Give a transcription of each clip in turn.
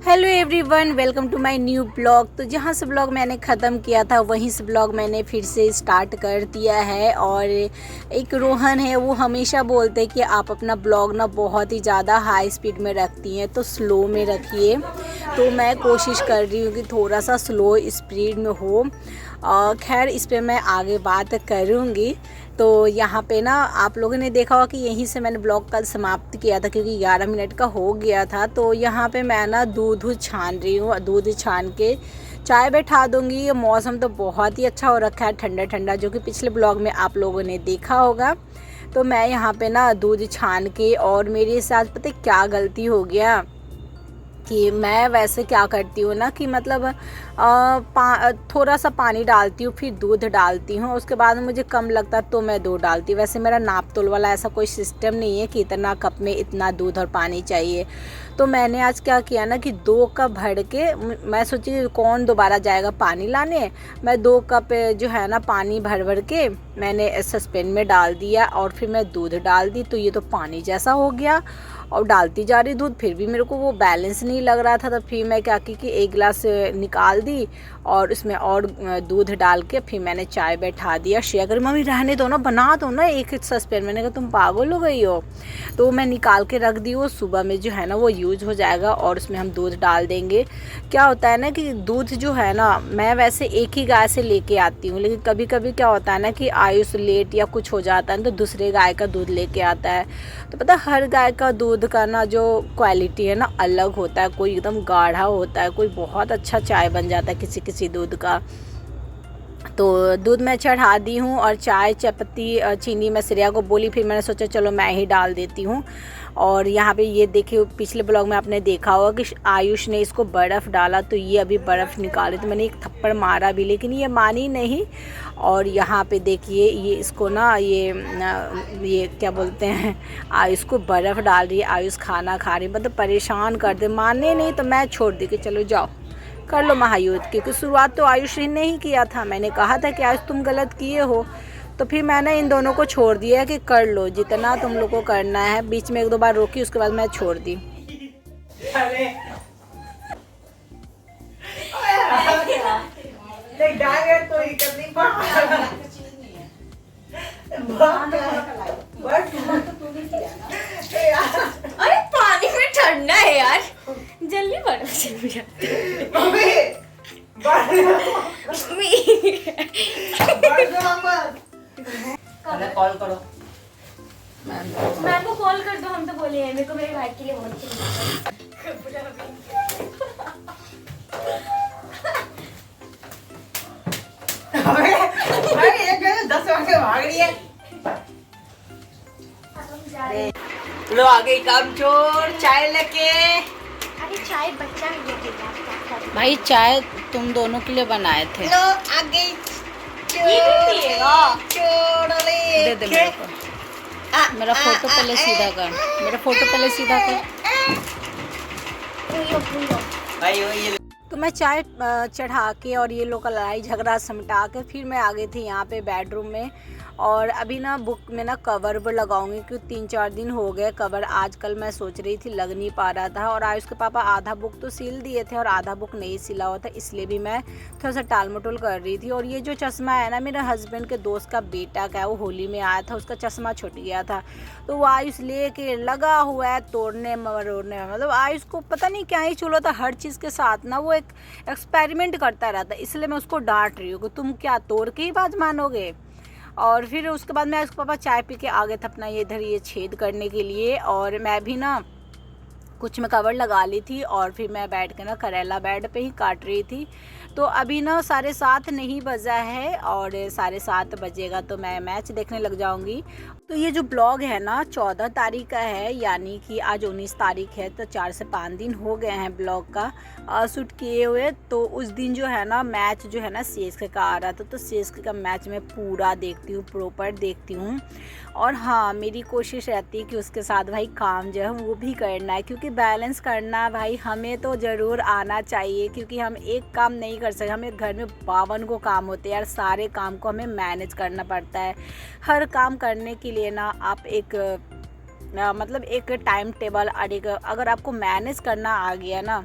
Hello everyone, welcome to my new blog. तो जहाँ से ब्लॉग मैंने ख़त्म किया था वहीं से ब्लॉग मैंने फिर से स्टार्ट कर दिया है। और एक रोहन है, वो हमेशा बोलते हैं कि आप अपना ब्लॉग ना बहुत ही ज़्यादा हाई स्पीड में रखती हैं, तो स्लो में रखिए। तो मैं कोशिश कर रही हूँ कि थोड़ा सा स्लो स्पीड में हो। खैर, इस पर मैं आगे बात करूँगी। तो यहाँ पे ना आप लोगों ने देखा होगा कि यहीं से मैंने ब्लॉग कल समाप्त किया था, क्योंकि 11 मिनट का हो गया था। तो यहाँ पे मैं ना दूध छान रही हूँ। दूध छान के चाय बैठा दूँगी। ये मौसम तो बहुत ही अच्छा हो रखा है, ठंडा ठंडा, जो कि पिछले ब्लॉग में आप लोगों ने देखा होगा। तो मैं यहाँ पे ना दूध छान के, और मेरे साथ पता है क्या गलती हो गया कि मैं वैसे क्या करती हूँ ना कि मतलब थोड़ा सा पानी डालती हूँ, फिर दूध डालती हूँ। उसके बाद मुझे कम लगता तो मैं दूध डालती हूँ। वैसे मेरा नाप तोल वाला ऐसा कोई सिस्टम नहीं है कि इतना कप में इतना दूध और पानी चाहिए। तो मैंने आज क्या किया ना कि 2 कप भर के, मैं सोची कौन दोबारा जाएगा पानी लाने। मैं 2 कप जो है ना पानी भर भर के मैंने सस्पेन में डाल दिया, और फिर मैं दूध डाल दी। तो ये तो पानी जैसा हो गया, और डालती जा रही दूध, फिर भी मेरे को वो बैलेंस नहीं लग रहा था। तो फिर मैं क्या की कि 1 गिलास निकाल दी, और उसमें और दूध डाल के फिर मैंने चाय बैठा दिया। शेयर करी, मम्मी रहने दो ना, बना दो ना एक सस्पेन। मैंने कहा तुम पागल हो गई हो। तो मैं निकाल के रख दी। वो सुबह में जो है ना वो यूज़ हो जाएगा, और उसमें हम दूध डाल देंगे। क्या होता है ना कि दूध जो है ना, मैं वैसे एक ही गाय से लेके आती हूँ, लेकिन कभी कभी क्या होता है ना कि आयुष लेट या कुछ हो जाता है तो दूसरे गाय का दूध लेके आता है। तो पता, हर गाय का दूध का ना जो क्वालिटी है ना अलग होता है। कोई एकदम गाढ़ा होता है, कोई बहुत अच्छा चाय बन जाता है किसी किसी दूध का। तो दूध मैं चढ़ा दी हूँ, और चाय चपत्ती चीनी मैं श्रेया को बोली, फिर मैंने सोचा चलो मैं ही डाल देती हूँ। और यहाँ पे ये देखिए, पिछले ब्लॉग में आपने देखा होगा कि आयुष ने इसको बर्फ़ डाला, तो ये अभी बर्फ़ निकाले। तो मैंने एक थप्पड़ मारा भी, लेकिन ये मानी नहीं। और यहाँ पे देखिए, ये इसको ना ये क्या बोलते हैं, आयुष को बर्फ़ डाल रही है। आयुष खाना खा रही, मतलब परेशान कर दे, माने नहीं। तो मैं छोड़ दी कि चलो जाओ कर लो महायुद्ध, क्योंकि शुरुआत तो आयुष ने ही किया था। मैंने कहा था कि आज तुम गलत किए हो, तो फिर मैंने इन दोनों को छोड़ दिया कि कर लो जितना तुम लोग को करना है। बीच में 1-2 बार रोकी, उसके बाद मैं छोड़ दी। अरे पानी में ठंडा है यार, जल्दी कॉल करो, मैम को कॉल कर दो। हम तो बोले हैं, मेरे को मेरे भाई के लिए बहुत चाहिए। भाग रही है। लो आ गई काम चोर, चाय लेके। अरे चाय बच्चा है लेके भाई चाय तुम दोनों के लिए बनाए थे। लो आ गई ये भी पिएगा? चोर दे दे मेरे को। मेरा फोटो पहले सीधा कर, मेरा फोटो पहले सीधा कर। भाई ये तो मैं चाय चढ़ा के, और ये लोग का लड़ाई झगड़ा समटा के, फिर मैं आ गई थी यहाँ पे बेडरूम में। और अभी ना बुक में ना कवर पर लगाऊंगी, क्योंकि 3-4 दिन हो गए कवर आजकल मैं सोच रही थी लग नहीं पा रहा था। और आयुष के पापा आधा बुक तो सिल दिए थे, और आधा बुक नहीं सिला हुआ था, इसलिए भी मैं थोड़ा सा टाल मटोल कर रही थी। और ये जो चश्मा है ना, मेरे हस्बैंड के दोस्त का बेटा का है, वो होली में आया था, उसका चश्मा छूट गया था। तो वो आयुष ले के लगा हुआ है तोड़ने मरोड़ने में। मतलब आयुष को पता नहीं क्या ही चुला था, हर चीज़ के साथ ना वो एक एक्सपेरिमेंट करता रहता है। इसलिए मैं उसको डांट रही हूँ कि तुम क्या तोड़ के ही बाज मानोगे। और फिर उसके बाद मैं उसके पापा चाय पी के आ गए थे अपना ये इधर ये छेद करने के लिए। और मैं भी ना कुछ में कवर लगा ली थी, और फिर मैं बैठ के ना करेला बेड पे ही काट रही थी। तो अभी ना 7:30 नहीं बजा है, और 7:30 बजेगा तो मैं मैच देखने लग जाऊंगी। तो ये जो ब्लॉग है ना 14 तारीख का है, यानी कि आज 19 तारीख है, तो 4 से 5 दिन हो गए हैं ब्लॉग का शूट किए हुए। तो उस दिन जो है ना मैच जो है ना सीएसके का आ रहा था, तो सीएसके का मैच मैं पूरा देखती हूँ, प्रॉपर देखती हूँ। और हाँ, मेरी कोशिश रहती है कि उसके साथ भाई काम जो है वो भी करना है, क्योंकि बैलेंस करना भाई हमें तो ज़रूर आना चाहिए। क्योंकि हम एक काम नहीं कर सकते, हमें घर में 52 को काम होते हैं यार, सारे काम को हमें मैनेज करना पड़ता है। हर काम करने के लिए ना आप एक मतलब एक टाइम टेबल और एक, अगर आपको मैनेज करना आ गया ना,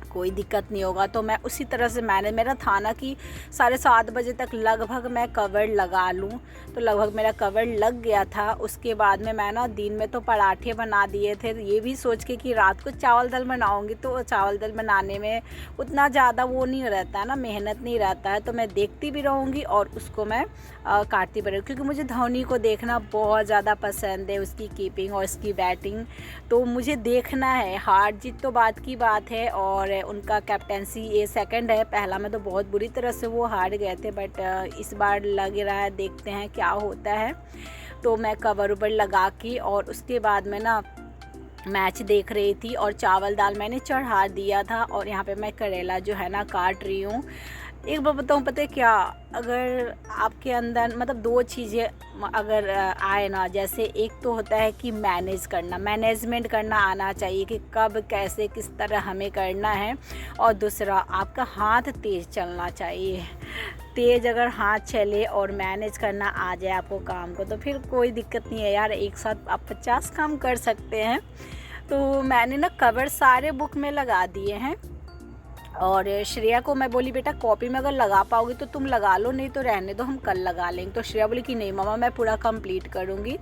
कोई दिक्कत नहीं होगा। तो मैं उसी तरह से मेरा था ना कि 7:30 बजे तक लगभग मैं कवर लगा लूँ, तो लगभग मेरा कवर लग गया था। उसके बाद में मैं ना दिन में तो पराठे बना दिए थे, ये भी सोच के कि रात को चावल दाल बनाऊँगी, तो चावल दाल बनाने में उतना ज़्यादा वो नहीं रहता है ना, मेहनत नहीं रहता है, तो मैं देखती भी रहूँगी और उसको मैं काटती भी रहूँगी, क्योंकि मुझे धोनी को देखना बहुत ज़्यादा पसंद है, उसकी कीपिंग और उसकी बैटिंग तो मुझे देखना है। हार जीत तो बात की बात है, और उनका कैप्टेंसी ये सेकंड है, पहला में तो बहुत बुरी तरह से वो हार गए थे, बट इस बार लग रहा है, देखते हैं क्या होता है। तो मैं कवर उबर लगा के और उसके बाद में ना मैच देख रही थी और चावल दाल मैंने चढ़ा दिया था, और यहाँ पे मैं करेला जो है ना काट रही हूँ। एक बार बताऊँ, पता है क्या, अगर आपके अंदर मतलब दो चीज़ें अगर आए ना, जैसे एक तो होता है कि मैनेजमेंट करना आना चाहिए कि कब कैसे किस तरह हमें करना है, और दूसरा आपका हाथ तेज़ चलना चाहिए। तेज़ अगर हाथ चले और मैनेज करना आ जाए आपको काम को, तो फिर कोई दिक्कत नहीं है यार, एक साथ आप 50 काम कर सकते हैं। तो मैंने ना कवर सारे बुक में लगा दिए हैं, और श्रेया को मैं बोली बेटा कॉपी में अगर लगा पाओगी तो तुम लगा लो, नहीं तो रहने दो, हम कल लगा लेंगे। तो श्रेया बोली कि नहीं मम्मा मैं पूरा कंप्लीट करूँगी।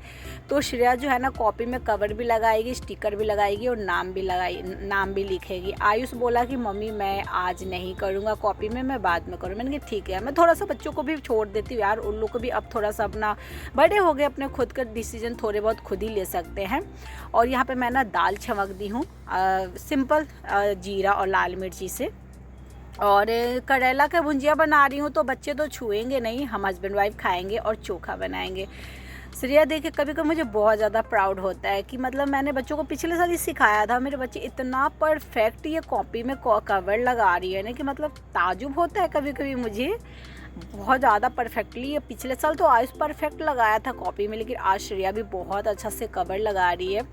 तो श्रेया जो है ना कॉपी में कवर भी लगाएगी, स्टिकर भी लगाएगी और नाम भी लिखेगी। आयुष बोला कि मम्मी मैं आज नहीं करूँगा कॉपी में, मैं बाद में करूँ। मैंने कहा ठीक है, मैं थोड़ा सा बच्चों को भी छोड़ देती हूँ यार, उन लोग को भी अब थोड़ा सा अपना बड़े हो गए, अपने खुद का डिसीजन थोड़े बहुत खुद ही ले सकते हैं। और यहाँ पर मैं ना दाल छमक दी हूँ सिंपल जीरा और लाल मिर्ची से, और करेला का भुंजिया बना रही हूँ, तो बच्चे तो छुएंगे नहीं, हम हस्बैंड वाइफ खाएंगे और चोखा बनाएंगे। श्रेया देखे कभी कभी मुझे बहुत ज़्यादा प्राउड होता है कि मतलब मैंने बच्चों को पिछले साल ही सिखाया था, मेरे बच्चे इतना परफेक्ट ये कॉपी में कवर लगा रही है ना कि मतलब ताजुब होता है कभी कभी मुझे, बहुत ज़्यादा परफेक्टली। ये पिछले साल तो आयुष परफेक्ट लगाया था कॉपी में, लेकिन आज श्रेया भी बहुत अच्छा से कवर लगा रही है,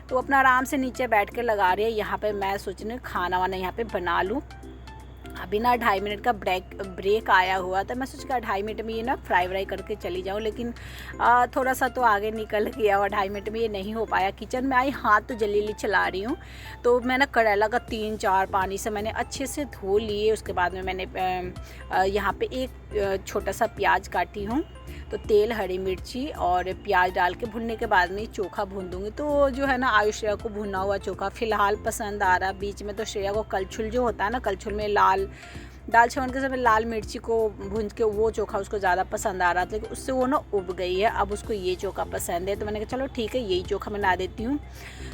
तो अपना आराम से नीचे बैठ के लगा रही है। यहाँ पर मैं सोच रही हूँ खाना वाना यहाँ पर बना लूँ। अभी ना 2.5 मिनट का ब्रेक आया हुआ था, मैं सोचा 2.5 मिनट में ये ना फ्राई करके चली जाऊँ, लेकिन थोड़ा सा तो आगे निकल गया और 2.5 मिनट में ये नहीं हो पाया। किचन में आई, हाथ तो जल्दी चला रही हूँ, तो मैं ना करेला का 3-4 पानी से मैंने अच्छे से धो लिए। उसके बाद में मैंने यहाँ पे एक छोटा सा प्याज काटी हूँ, तो तेल, हरी मिर्ची और प्याज डाल के भुनने के बाद में चोखा भून दूँगी। तो जो है ना आयुष श्रेया को भुना हुआ चोखा फ़िलहाल पसंद आ रहा। बीच में तो श्रेया को कलछुल जो होता है ना, कलछुल में दाल छौन के समय लाल मिर्ची को भून के वो चोखा उसको ज़्यादा पसंद आ रहा था, लेकिन उससे वो ना उब गई है, अब उसको ये चोखा पसंद है। तो मैंने कहा चलो ठीक है यही चोखा बना देती हूँ।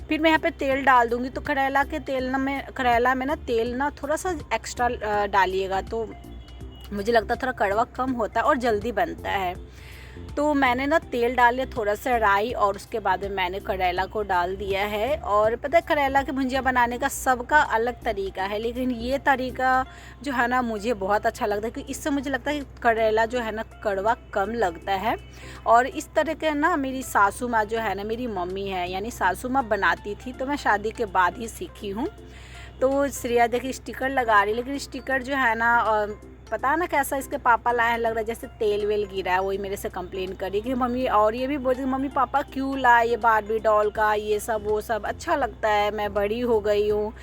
फिर मैं यहाँ पे तेल डाल दूँगी। तो करेला में ना तेल ना थोड़ा सा एक्स्ट्रा डालिएगा, तो मुझे लगता है थोड़ा कड़वा कम होता है और जल्दी बनता है। तो मैंने ना तेल डाले, थोड़ा सा राई, और उसके बाद में मैंने करेला को डाल दिया है। और पता है करेला की भुंजिया बनाने का सबका अलग तरीका है, लेकिन ये तरीका जो है ना मुझे बहुत अच्छा लगता है, क्योंकि इससे मुझे लगता है कि करेला जो है ना कड़वा कम लगता है। और इस तरह के ना मेरी सासू माँ जो है ना, मेरी मम्मी है यानी सासू माँ बनाती थी, तो मैं शादी के बाद ही सीखी हूँ। तो श्रेया देखिए स्टिकर लगा रही, लेकिन स्टिकर जो है ना पता ना कैसा इसके पापा लाए हैं, लग रहा है जैसे तेल वेल गिरा है। वही मेरे से कंप्लेन करी कि मम्मी, और ये भी बोलती मम्मी पापा क्यों लाए ये बारबी डॉल का ये सब वो सब, अच्छा लगता है, मैं बड़ी हो गई हूँ।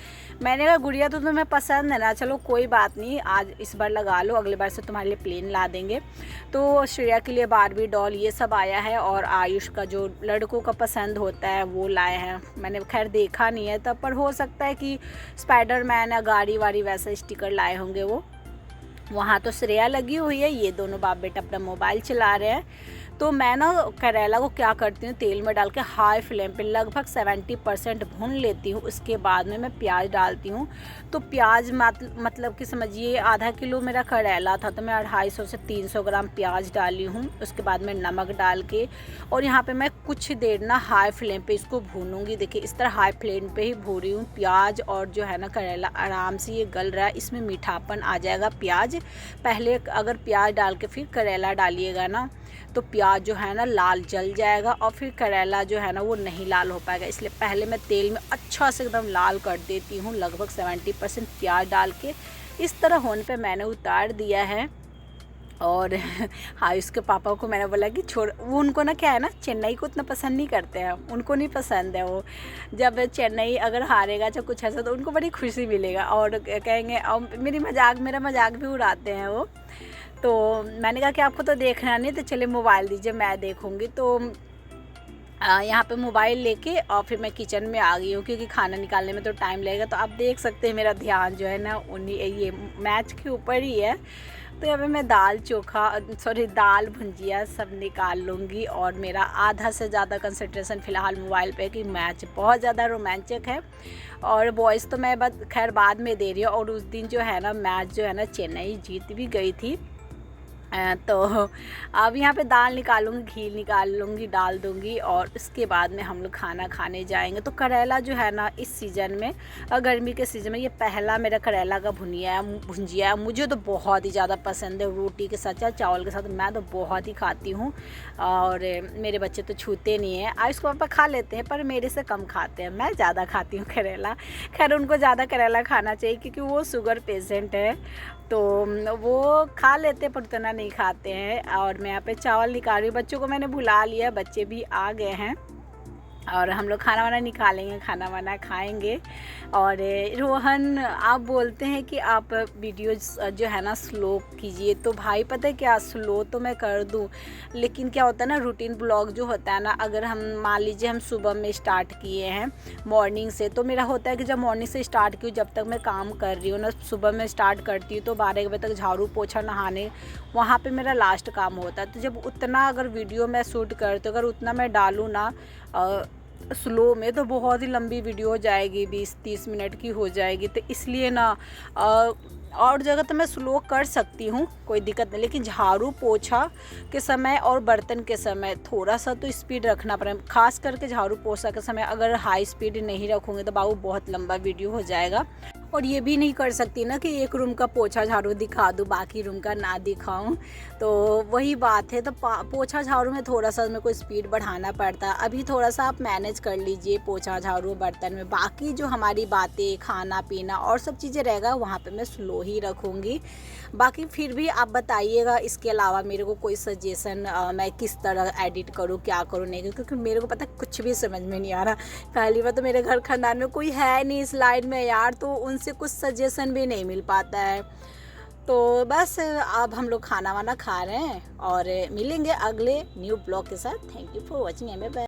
मैंने कहा गुड़िया तो तुम्हें पसंद है ना, चलो कोई बात नहीं, आज इस बार लगा लो, अगले बार से तुम्हारे लिए प्लेन ला देंगे। तो श्रेया के लिए बारबी डॉल ये सब आया है, और आयुष का जो लड़कों का पसंद होता है वो लाए हैं। मैंने खैर देखा नहीं है तब, पर हो सकता है कि स्पाइडरमैन या गाड़ी वाड़ी वैसा स्टिकर लाए होंगे वो। वहाँ तो श्रेया लगी हुई है, ये दोनों बाप बेटा अपना मोबाइल चला रहे हैं। तो मैं ना करेला को क्या करती हूँ, तेल में डाल के हाई फ्लेम पे लगभग 70% भून लेती हूँ। उसके बाद में मैं प्याज डालती हूँ। तो प्याज मतलब कि समझिए आधा किलो मेरा करेला था, तो मैं 250 से 300 ग्राम प्याज डाली हूँ। उसके बाद में नमक डाल के, और यहाँ पे मैं कुछ देर ना हाई फ्लेम पे इसको भूनूंगी। देखिए इस तरह हाई फ्लेम पे ही भून रही हूँ प्याज, और जो है ना करेला आराम से ये गल रहा है, इसमें मीठापन आ जाएगा। प्याज पहले अगर प्याज डाल के फिर करेला डालिएगा ना, तो प्याज जो है ना लाल जल जाएगा, और फिर करेला जो है ना वो नहीं लाल हो पाएगा। इसलिए पहले मैं तेल में अच्छा से एकदम लाल कर देती हूँ, लगभग 70% प्याज डाल के। इस तरह होने पे मैंने उतार दिया है। और हाँ, उसके पापा को मैंने बोला कि छोड़, वो उनको ना क्या है ना, चेन्नई को उतना पसंद नहीं करते हैं, उनको नहीं पसंद है वो। जब चेन्नई अगर हारेगा चाहे कुछ ऐसा तो उनको बड़ी खुशी मिलेगा और कहेंगे, और मेरा मजाक भी उड़ाते हैं वो। तो मैंने कहा कि आपको तो देखना नहीं, तो चले मोबाइल दीजिए मैं देखूँगी। तो यहाँ पे मोबाइल लेके और फिर मैं किचन में आ गई हूँ, क्योंकि खाना निकालने में तो टाइम लगेगा। तो आप देख सकते हैं मेरा ध्यान जो है ना उन्हीं ये मैच के ऊपर ही है। तो यहाँ पे मैं दाल भुंजिया सब निकाल लूँगी और मेरा आधा से ज़्यादा कंसंट्रेशन फ़िलहाल मोबाइल पे, कि मैच बहुत ज़्यादा रोमांचक है। और वॉइस तो मैं बस खैर बाद में दे रही हूँ। और उस दिन जो है ना मैच जो है ना चेन्नई जीत भी गई थी। तो अब यहाँ पे दाल निकालूंगी, घी निकाल लूँगी, डाल दूँगी और उसके बाद में हम लोग खाना खाने जाएंगे। तो करेला जो है ना इस सीज़न में, गर्मी के सीज़न में, ये पहला मेरा करेला का भुंजिया है। मुझे तो बहुत ही ज़्यादा पसंद है, रोटी के साथ या चावल के साथ मैं तो बहुत ही खाती हूँ। और मेरे बच्चे तो छूते नहीं हैं। आयुष पापा खा लेते हैं पर मेरे से कम खाते हैं, मैं ज़्यादा खाती हूँ करेला। खैर उनको ज़्यादा करेला खाना चाहिए क्योंकि वो शुगर पेशेंट है, तो वो खा लेते पर उतना नहीं खाते हैं। और मैं यहाँ पे चावल निकाल रही हूँ, बच्चों को मैंने बुला लिया, बच्चे भी आ गए हैं और हम लोग खाना वाना निकालेंगे, खाना वाना खाएंगे। और रोहन आप बोलते हैं कि आप वीडियो जो है ना स्लो कीजिए, तो भाई पता है क्या, स्लो तो मैं कर दूं, लेकिन क्या होता है ना रूटीन ब्लॉग जो होता है ना, अगर हम मान लीजिए हम सुबह में स्टार्ट किए हैं मॉर्निंग से, तो मेरा होता है कि जब मॉर्निंग से स्टार्ट की, जब तक मैं काम कर रही हूँ ना, सुबह में स्टार्ट करती हूँ तो 12 बजे तक झाड़ू पोछा नहाने वहाँ पर मेरा लास्ट काम होता है। तो जब उतना अगर वीडियो मैं शूट करती हूँ, अगर उतना मैं डालूँ ना स्लो में, तो बहुत ही लंबी वीडियो हो जाएगी, 20-30 मिनट की हो जाएगी। तो इसलिए ना और जगह तो मैं स्लो कर सकती हूँ, कोई दिक्कत नहीं, लेकिन झाड़ू पोछा के समय और बर्तन के समय थोड़ा सा तो स्पीड रखना पड़ेगा। खास करके झाड़ू पोछा के समय अगर हाई स्पीड नहीं रखूँगी तो बाबू बहुत लंबा वीडियो हो जाएगा। और ये भी नहीं कर सकती ना कि एक रूम का पोछा झाड़ू दिखा दूँ, बाकी रूम का ना दिखाऊं, तो वही बात है। तो पोछा झाड़ू में थोड़ा सा मेरे को स्पीड बढ़ाना पड़ता है। अभी थोड़ा सा आप मैनेज कर लीजिए पोछा झाड़ू बर्तन में, बाकी जो हमारी बातें खाना पीना और सब चीज़ें रहेगा वहाँ पे मैं स्लो ही रखूँगी। बाकी फिर भी आप बताइएगा इसके अलावा मेरे को कोई सजेशन, मैं किस तरह एडिट करूँ, क्या करूँ नहीं, क्योंकि मेरे को पता कुछ भी समझ में नहीं आ रहा। पहली बार तो मेरे घर खानदान में कोई है नहीं इस लाइन में यार, तो उनसे कुछ सजेशन भी नहीं मिल पाता है। तो बस अब हम लोग खाना वाना खा रहे हैं और मिलेंगे अगले न्यू ब्लॉग के साथ। Thank you for watching. Bye bye.